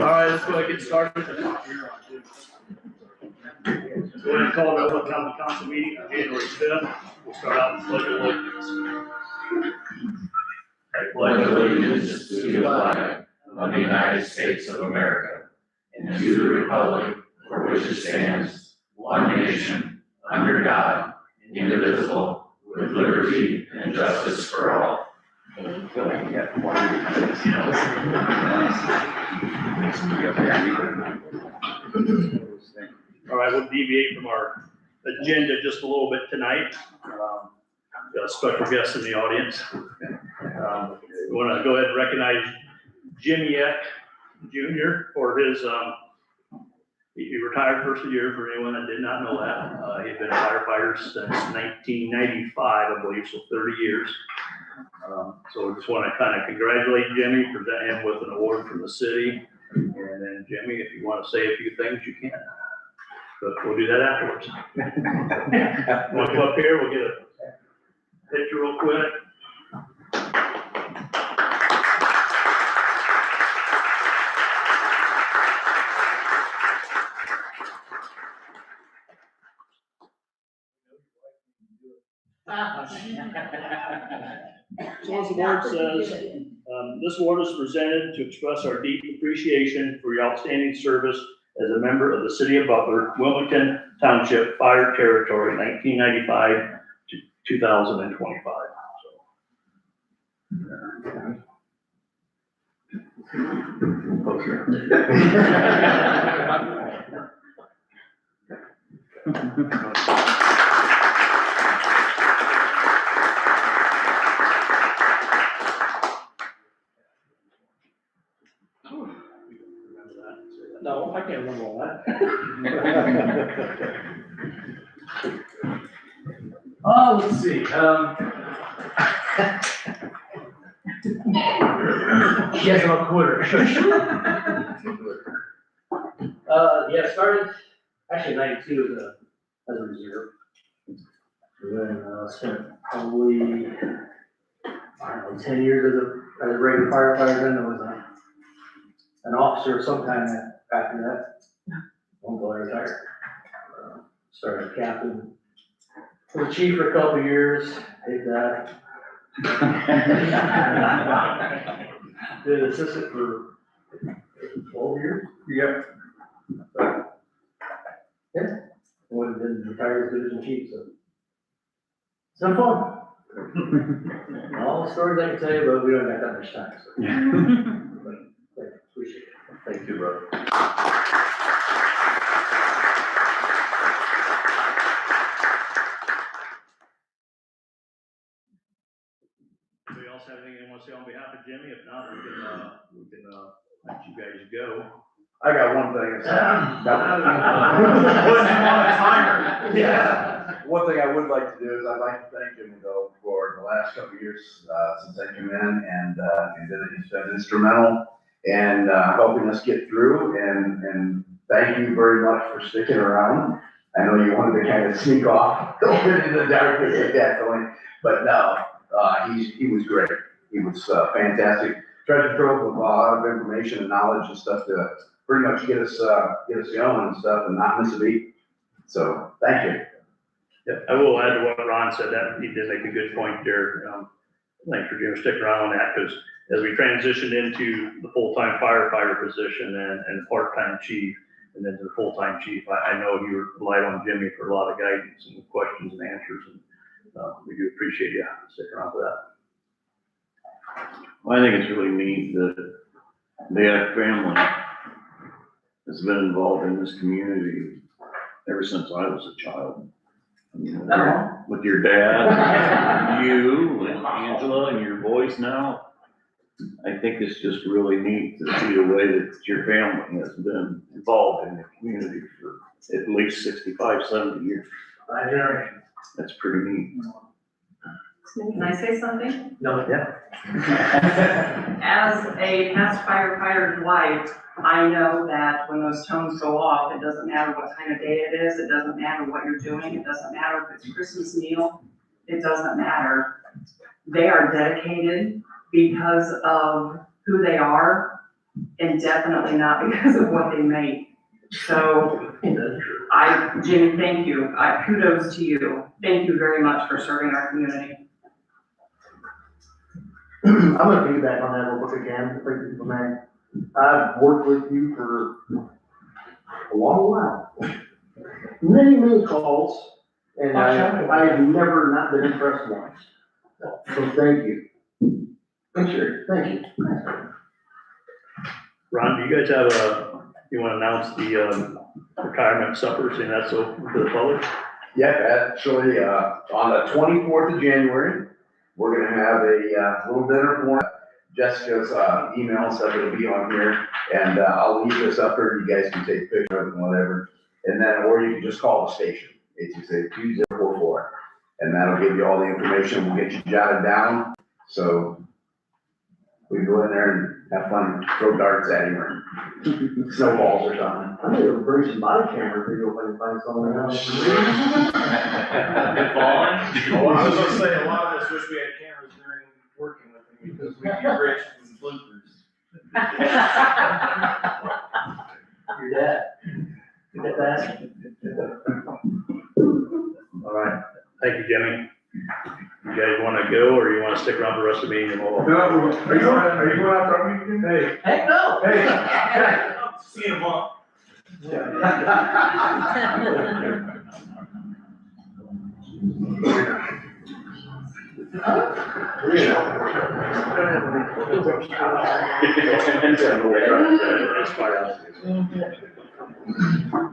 right, let's go ahead and get started. Go ahead and call the Butler County Council meeting on January 5th. We'll start out with the pledge of allegiance. I pledge allegiance to the flag of the United States of America and to the republic for which it stands, one nation, under God, indivisible, with liberty and justice for all. All right, we'll deviate from our agenda just a little bit tonight. Got a special guest in the audience. We want to go ahead and recognize Jimmy Eck Jr. for his, he retired first of the year for anyone that did not know that. He's been a firefighter since 1995, I believe, so 30 years. So we just want to kind of congratulate Jimmy, present him with an award from the city. And then Jimmy, if you want to say a few things, you can. But we'll do that afterwards. Want to come up here, we'll get a picture real quick. So as the board says, this award is presented to express our deep appreciation for your outstanding service as a member of the City of Butler, Wilmington Township Fire Territory, 1995 to 2025. No, I can't remember all that. Oh, let's see. Yes, I'm a quitter. Yeah, started actually 92 as a reserve. And then spent probably, I don't know, 10 years as a regular firefighter. Then there was an officer sometime after that. Until I retired. Started captain. Was chief for a couple of years. Did that. Did assistant for 12 years. Yep. Yeah. Went and retired as division chief. So it's been fun. All the stories I can tell you, but we don't got that much time. So. But appreciate it. Thank you, brother. Anybody else have anything they want to say on behalf of Jimmy? If not, we can let you guys go. I got one thing. Yeah. One thing I would like to do is I'd like to thank Jimmy though for the last couple of years since I came in, and he's been instrumental in helping us get through. And thank you very much for sticking around. I know you wanted to kind of sneak off a little bit in the darkness at that point, but no, he was great. He was fantastic. Treasure trove of a lot of information and knowledge and stuff to pretty much get us going and stuff, and not miss a beat. So thank you. Yeah, I will add to what Ron said, that he did make a good point there. Thanks for Jim sticking around on that, because as we transitioned into the full-time firefighter position and part-time chief, and then to the full-time chief, I know you relied on Jimmy for a lot of guidance and questions and answers, and we do appreciate you sticking around for that. I think it's really neat that the Eck family has been involved in this community ever since I was a child. I mean, with your dad, you, and Angela, and your boys now. I think it's just really neat to see the way that your family has been involved in the community for at least 65, 70 years. 5 generations. That's pretty neat. Can I say something? No, yeah. As a past firefighter's wife, I know that when those tones go off, it doesn't matter what kind of day it is, it doesn't matter what you're doing, it doesn't matter if it's Christmas meal, it doesn't matter. They are dedicated because of who they are and definitely not because of what they make. So Jimmy, thank you. Kudos to you. Thank you very much for serving our community. I'm gonna piggyback on that real quick again, if I may. I've worked with you for a long while. Many calls, and I have never not been impressed once. So thank you. Sure, thank you. Ron, do you guys have you want to announce the retirement supper, seeing that's open to the public? Yeah, actually, on the 24th of January, we're gonna have a little dinner for Jessica's email, so it'll be on here, and I'll leave this up there, you guys can take pictures of it and whatever. And then, or you can just call the station, 868-2044, and that'll give you all the information, we'll get you jotted down, so we can go in there and have fun, throw darts at him, or snowballs or something. I'm gonna bring some body camera video if I can find something else. Oh, I was gonna say, a lot of us wish we had cameras during working with them, because we do rich and bloopers. Your dad. You get that? All right, thank you, Jimmy. You guys want to go, or you want to stick around for the rest of the meeting? No, are you going out there? Hey. Heck no. Hey. See you in a month.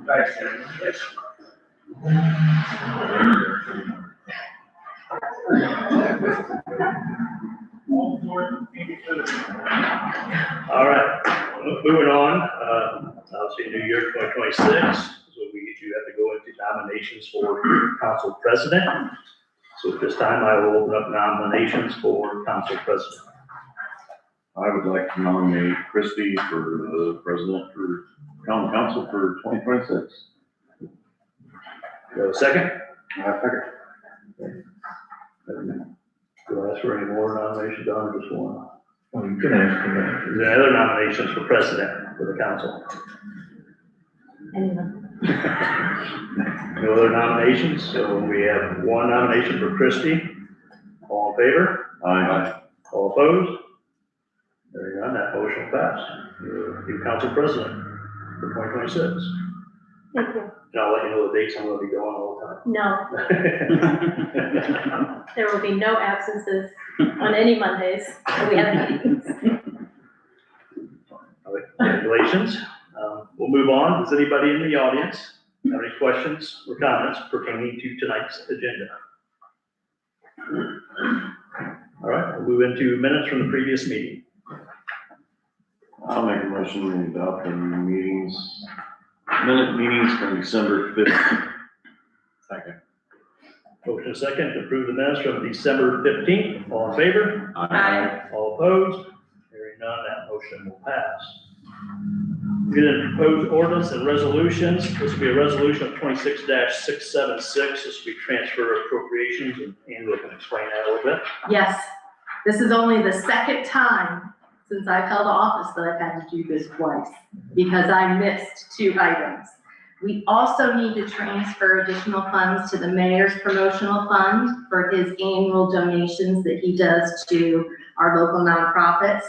Thanks, Jimmy. All right, moving on, obviously New Year 2026, so we do have to go into nominations for council president. So at this time, I will open up nominations for council president. I would like to nominate Christie for the president for county council for 2026. Do you have a second? Do I ask for any more nominations on or just one? Well, you can ask me. Is there any other nominations for president for the council? No other nominations, so we have one nomination for Christie. All in favor? Aye. All opposed? Hearing none, that motion will pass. You're new council president for 2026. Thank you. And I'll let you know the dates I'm gonna be going all No, the time. there will be no absences on any Mondays. We have meetings. All right, congratulations. We'll move on. Does anybody in the audience have any questions or comments pertaining to tonight's agenda? All right, we'll move into minutes from the previous meeting. I'll make a motion to adopt the meetings from December 5th. Second. Motion and second to approve the minutes from December 15th. All in favor? Aye. All opposed? Hearing none, that motion will pass. We're gonna propose ordinance and resolutions. This will be a resolution of 26-676. This will be transfer appropriations, and Angela can explain that a little bit. Yes, this is only the second time since I've held office that I've had to do this twice because I missed 2 items. We also need to transfer additional funds to the mayor's promotional fund for his annual donations that he does to our local nonprofits.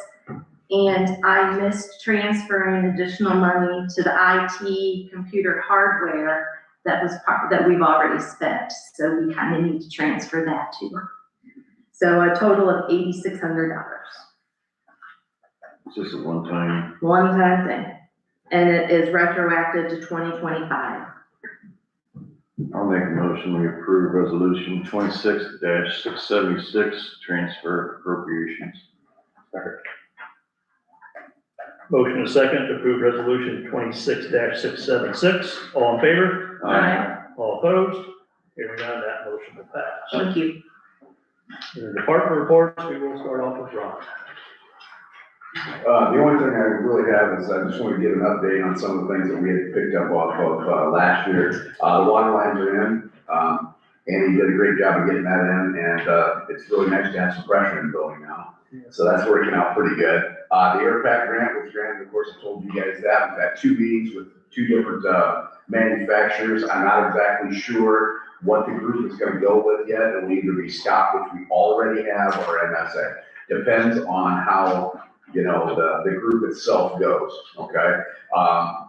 And I missed transferring additional money to the IT computer hardware that we've already spent. So we kind of need to transfer that too. So a total of $8,600. It's just a one-time. One-time thing. And it is retroactive to 2025. I'll make a motion, we approve resolution 26-676, transfer appropriations. Motion and second to approve resolution 26-676. All in favor? Aye. All opposed? Hearing none, that motion will pass. Thank you. In the department reports, we will start off with Ron. The only thing I really have is I just want to give an update on some of the things that we had picked up off of last year. The water lines are in, and he did a great job of getting that in, and it's really nice to have some pressure in the building now. So that's working out pretty good. The air pack grant was granted, of course, I told you guys that. We've had 2 meetings with 2 different manufacturers. I'm not exactly sure what the group is gonna go with yet. It'll either be Scott, which we already have, or MSA. Depends on how, the group itself goes, okay?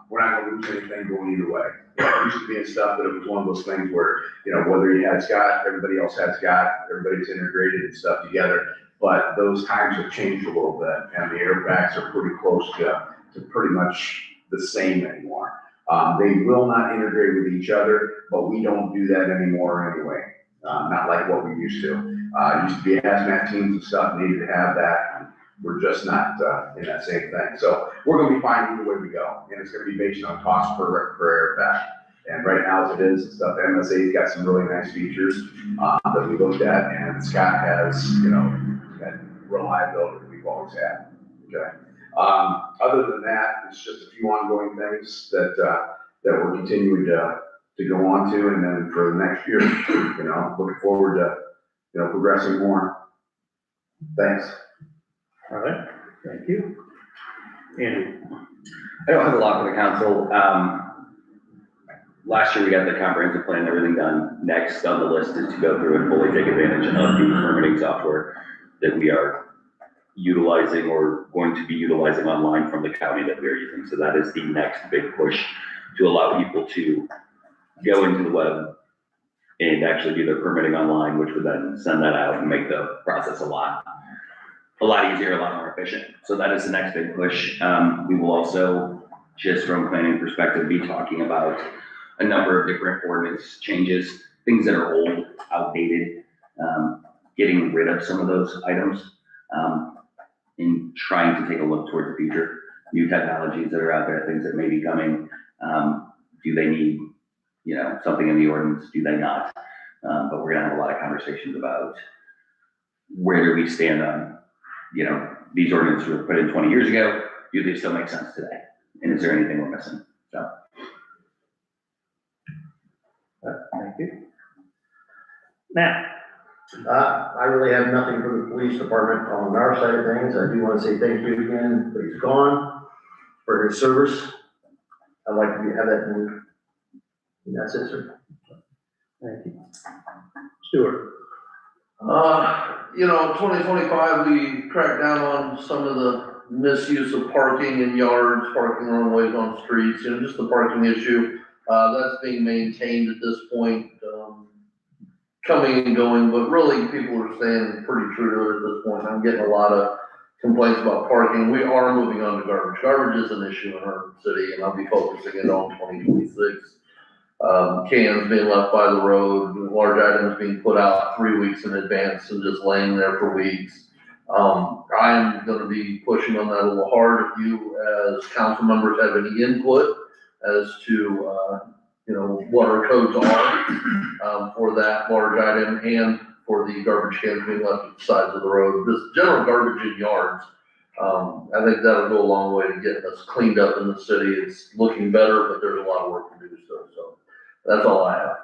We're not gonna lose anything going either way. It used to be stuff that it was one of those things where, whether you had Scott, everybody else had Scott, everybody's integrated and stuff together. But those times have changed a little bit, and the air packs are pretty close to pretty much the same anymore. They will not integrate with each other, but we don't do that anymore anyway. Not like what we used to. Used to be hazmat teams and stuff needed to have that. We're just not in that same thing. So we're gonna be fine either way we go, and it's gonna be based on cost per air pack. And right now, as it is, and stuff, MSA's got some really nice features that we looked at, and Scott has, that reliability that we've always had. Okay. Other than that, it's just a few ongoing things that we're continuing to go on to, and then for the next year, looking forward to, progressing more. Thanks. All right, thank you. Andy? I don't have a lot for the council. Last year we got the comprehensive plan and everything done. Next on the list is to go through and fully take advantage of the permitting software that we are utilizing or going to be utilizing online from the county that we are using. So that is the next big push to allow people to go into the web and actually do their permitting online, which would then send that out and make the process a lot easier, a lot more efficient. So that is the next big push. We will also, just from a planning perspective, be talking about a number of different ordinance changes, things that are old, outdated, getting rid of some of those items, and trying to take a look toward the future, new technologies that are out there, things that may be coming. Do they need, something in the ordinance? Do they not? But we're gonna have a lot of conversations about where do we stand on, these ordinances were put in 20 years ago. Do they still make sense today? And is there anything we're missing? So. Thank you. Now, I really have nothing for the police department on our side of things. I do want to say thank you again, but he's gone for his service. I'd like to have that moved. And that's it, sir. thank you. Stuart? 2025, we cracked down on some of the misuse of parking in yards, parking wrong ways on streets, just the parking issue. That's being maintained at this point, coming and going, but really people are staying pretty true to it at this point. I'm getting a lot of complaints about parking. We are moving on to garbage. Garbage is an issue in our city, and I'll be focusing it on 2026. Cans being left by the road, large items being put out 3 weeks in advance and just laying there for weeks. I'm gonna be pushing on that a little hard. If you as council members have any input as to, what our codes are, for that large item and for the garbage cans being left at the sides of the road. This general garbage in yards, I think that'll go a long way to getting us cleaned up in the city. It's looking better, but there's a lot of work to do still, so that's all I have.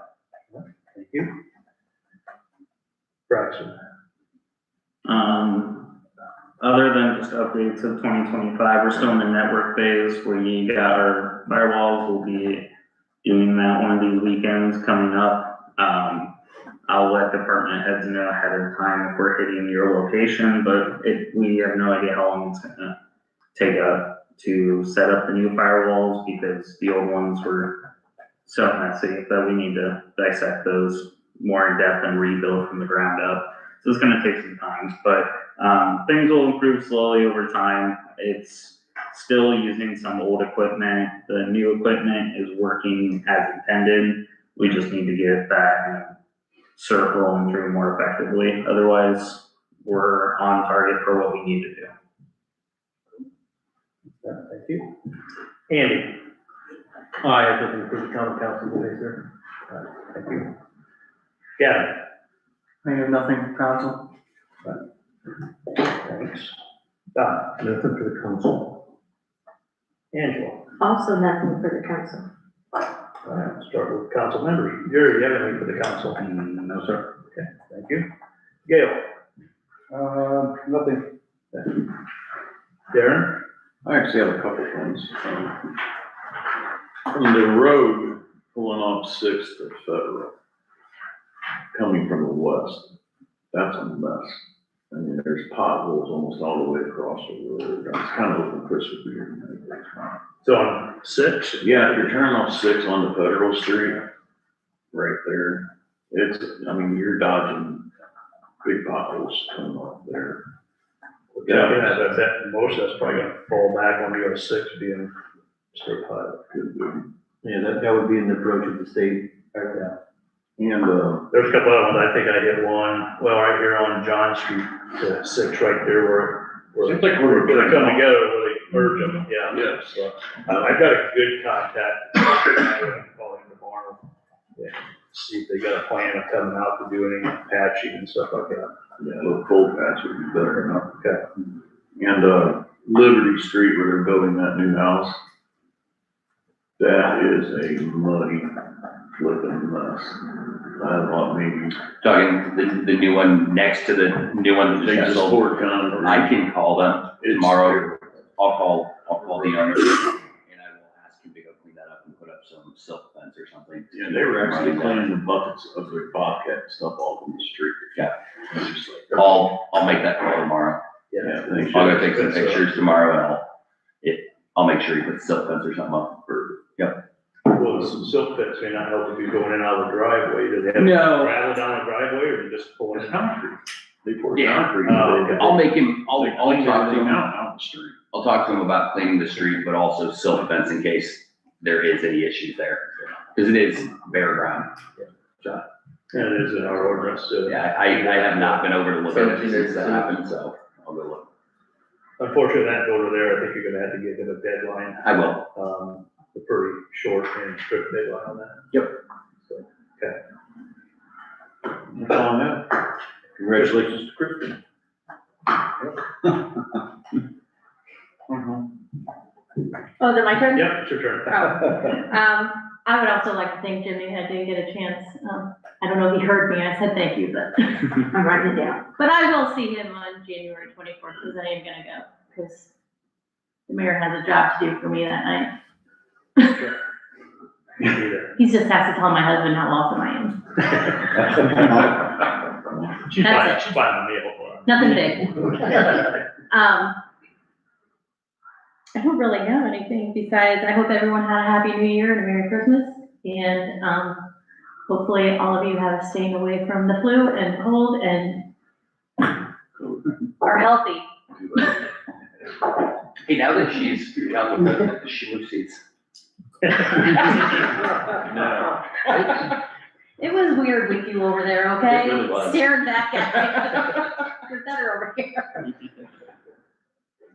Thank you. Braxton? Other than just updates of 2025, we're still in the network phase. We got our firewalls. We'll be doing that one of these weekends coming up. I'll let department heads know ahead of time if we're hitting your location, but we have no idea how long it's gonna take to set up the new firewalls because the old ones were so messy that we need to dissect those more in depth and rebuild from the ground up. So it's gonna take some time, but things will improve slowly over time. It's still using some old equipment. The new equipment is working as intended. We just need to get that surf rolling through more effectively. Otherwise, we're on target for what we need to do. Thank you. Andy? I have nothing for the common council today, sir. Thank you. Gavin? I have nothing for council. Thanks. Don? Nothing for the council. Angela? Also nothing for the council. All right, start with council members. Jerry, do you have anything for the council? No, sir. Okay, thank you. Gail? Nothing. Darren? I actually have a couple things. On the road pulling off Sixth to Federal, coming from the west, that's a mess. I mean, there's potholes almost all the way across the road. It's kind of open Christmas beer. So on 6? Yeah, if you're turning off Six onto Federal Street, right there, it's, I mean, you're dodging big potholes coming off there. Yeah, that most of that's probably gonna fall back on US 6 being state highway. Yeah, that would be in the approach of the state. Yeah. And, There's a couple other ones, I think I hit one, well, right here on John Street, the 6 right there where seems like we're they come together, where they merge them, yeah. yes. So, I've got a good contact, I'm calling tomorrow, yeah, see if they got a plan of coming out to do any patching and stuff like that. Yeah, a little cold patch would be better enough. Okay. And, Liberty Street where they're building that new house, that is a muddy flipping mess. I thought maybe Talking the new one next to the new one that they just just sold. poured concrete. I can call them It's tomorrow. I'll call the owner and I will ask him to go clean that up and put up some silk fence or something. Yeah, they were actually cleaning the buckets of their Bobcat stuff off in the street. Yeah. It's just like, I'll make that call tomorrow. yeah, they should. I'll go take some pictures tomorrow and I'll make sure he puts silk fence or something up for, Well, some silk fence may not help if you're going in and out of the driveway, do they have No. gravel down the driveway, or they just pulling It's it out? concrete. They poured Yeah. concrete. Okay. I'll make him, I'll They talk cleaned to everything him. out the street. I'll talk to him about cleaning the street, but also silk fence in case there is any issues there. Cause it is bare ground. And it is in our ordinance, so. Yeah, I have not been over to look at it since that happened, so I'll go look. Unfortunately, that over there, I think you're gonna have to give them a deadline, I will. a pretty short and strict deadline on that. Yep. So, okay. That's all I have. Congratulations to Kristen. Oh, is it my turn? Yep, it's your turn. I would also like to thank Jimmy. I didn't get a chance. I don't know if he heard me. I said thank you, but I'm writing it down. But I will see him on January 24th because I am gonna go because the mayor has a job to do for me that night. Either. He just has to tell my husband how awesome I am. She's That's fine, it. she's fine with me, before. Nothing big. I don't really have anything besides, I hope everyone had a happy new year and a Merry Christmas. And, hopefully all of you have staying away from the flu and cold and are healthy. Hey, now that she's done with the shoe seats. No. It was weird with you over there, okay? It really was. Staring back at me. You're better over here.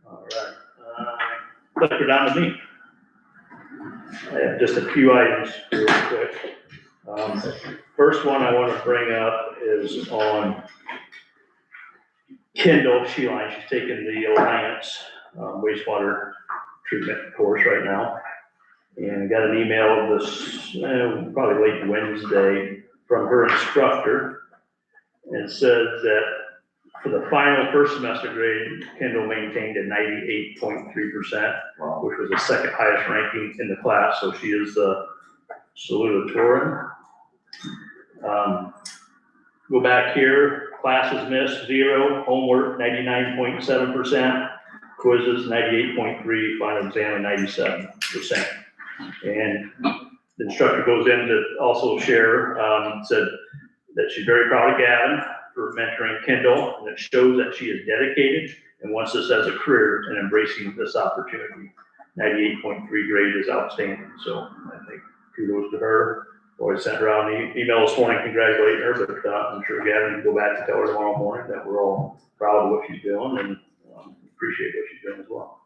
All right, Clicker down to me. I have just a few items real quick. First one I want to bring up is on Kendall Sheeline. She's taking the Alliance wastewater treatment course right now. And got an email this, probably late Wednesday, from her instructor. And it says that for the final first semester grade, Kendall maintained a 98.3%, which was the second highest ranking in the class, so she is the salutatorian. Go back here, classes missed, 0, homework 99.7%, quizzes 98.3, final exam 97%. And the instructor goes in to also share, said that she's very proud of Gavin for mentoring Kendall, and it shows that she is dedicated and wants this as a career and embracing this opportunity. 98.3 grade is outstanding, so I think kudos to her. Always sent her out an email this morning congratulating her, but I'm sure Gavin can go back and tell her tomorrow morning that we're all proud of what she's doing and appreciate what she's doing as well.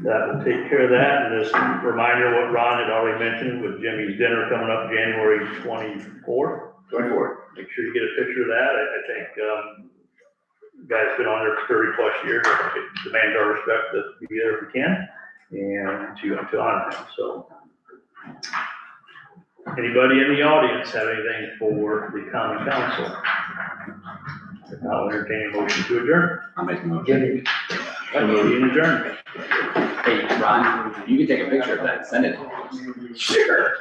That will take care of that, and just a reminder what Ron had already mentioned with Jimmy's dinner coming up January 24th. Make sure you get a picture of that. I think, guy's been on there for 30+ years. It demands our respect to be there if we can, and to honor him, so. Anybody in the audience have anything for the common council? If I'll entertain a motion to adjourn. I'll make a motion. Jimmy, Meeting adjourned. Hey, Ron, you can take a picture of that and send it. Sure.